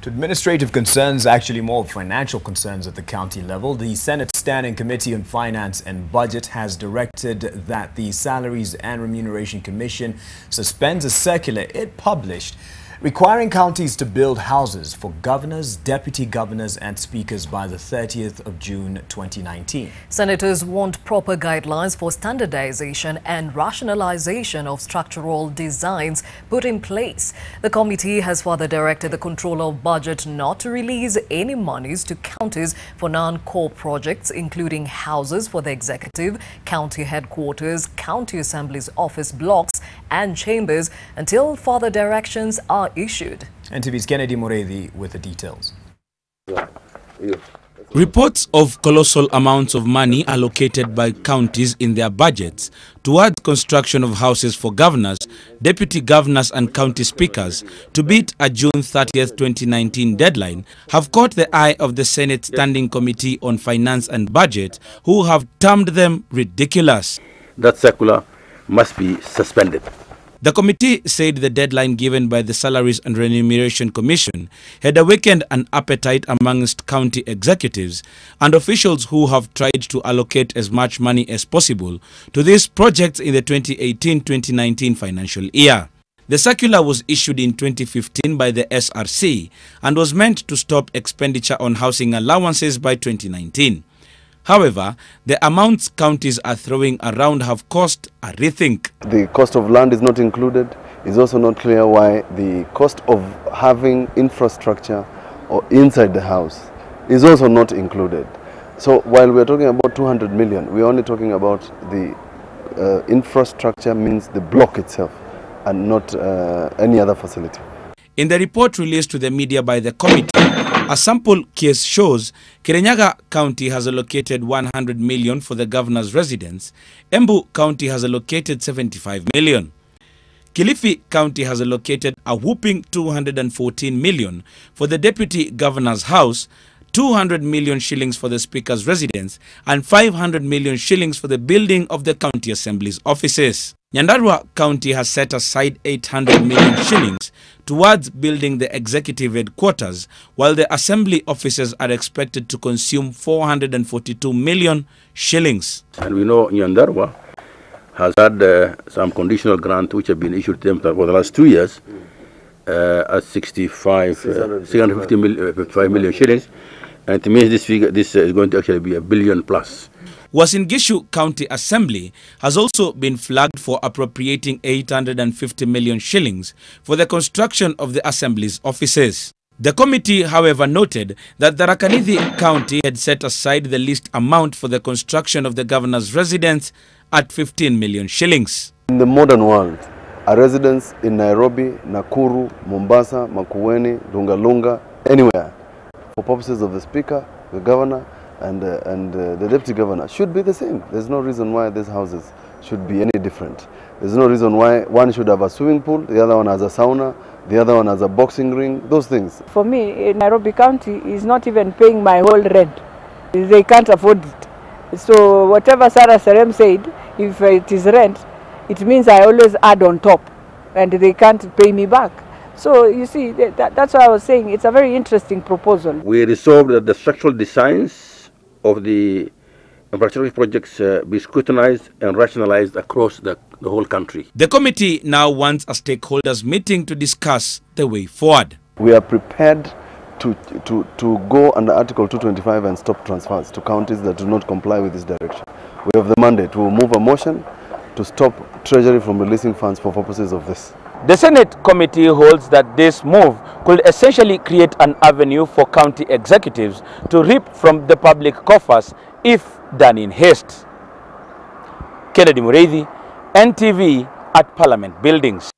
To administrative concerns, actually more financial concerns at the county level, the Senate Standing Committee on Finance and Budget has directed that the Salaries and Remuneration Commission suspends a circular it published requiring counties to build houses for governors, deputy governors and speakers by the 30th of June 2019. Senators want proper guidelines for standardization and rationalization of structural designs put in place. The committee has further directed the Controller of Budget not to release any monies to counties for non-core projects, including houses for the executive, county headquarters, county assemblies office blocks and chambers until further directions are issued. NTV's Kennedy Mureithi with the details. Reports of colossal amounts of money allocated by counties in their budgets towards construction of houses for governors, deputy governors and county speakers to beat a June 30th, 2019 deadline have caught the eye of the Senate Standing Committee on Finance and Budget, who have termed them ridiculous. That circular must be suspended. The committee said the deadline given by the Salaries and Remuneration Commission had awakened an appetite amongst county executives and officials who have tried to allocate as much money as possible to these projects in the 2018-2019 financial year. The circular was issued in 2015 by the SRC and was meant to stop expenditure on housing allowances by 2019. However, the amounts counties are throwing around have caused a rethink. The cost of land is not included. It's also not clear why the cost of having infrastructure or inside the house is also not included. So while we're talking about 200 million, we're only talking about the infrastructure, means the block itself and not any other facility. In the report released to the media by the committee, a sample case shows Kirinyaga County has allocated 100 million for the governor's residence, Embu County has allocated 75 million. Kilifi County has allocated a whopping 214 million for the deputy governor's house, 200 million shillings for the speaker's residence, and 500 million shillings for the building of the county assembly's offices. Nyandarua County has set aside 800 million shillings towards building the executive headquarters, while the assembly offices are expected to consume 442 million shillings. And we know Nyandarua has had some conditional grant which have been issued to them for the last 2 years at 650 million shillings. And it means this figure, this is going to actually be $1 billion plus. Uasin Gishu County Assembly has also been flagged for appropriating 850 million shillings for the construction of the Assembly's offices. The committee, however, noted that the Tharaka-Nithi County had set aside the least amount for the construction of the governor's residence at 15 million shillings. In the modern world, a residence in Nairobi, Nakuru, Mombasa, Makueni, Lungalunga, anywhere, for purposes of the speaker, the governor, and the deputy governor should be the same. There's no reason why these houses should be any different. There's no reason why one should have a swimming pool, the other one has a sauna, the other one has a boxing ring, those things. For me, Nairobi County is not even paying my whole rent. They can't afford it. So whatever Sarah Serem said, if it is rent, it means I always add on top and they can't pay me back. So you see, that's why I was saying it's a very interesting proposal. We resolved that the structural designs of the infrastructure projects be scrutinized and rationalized across the whole country. The committee now wants a stakeholders meeting to discuss the way forward. We are prepared to go under Article 225 and stop transfers to counties that do not comply with this direction. We have the mandate. We will move a motion to stop Treasury from releasing funds for purposes of this. The Senate committee holds that this move could essentially create an avenue for county executives to reap from the public coffers if done in haste. Kennedy Mureithi, NTV at Parliament Buildings.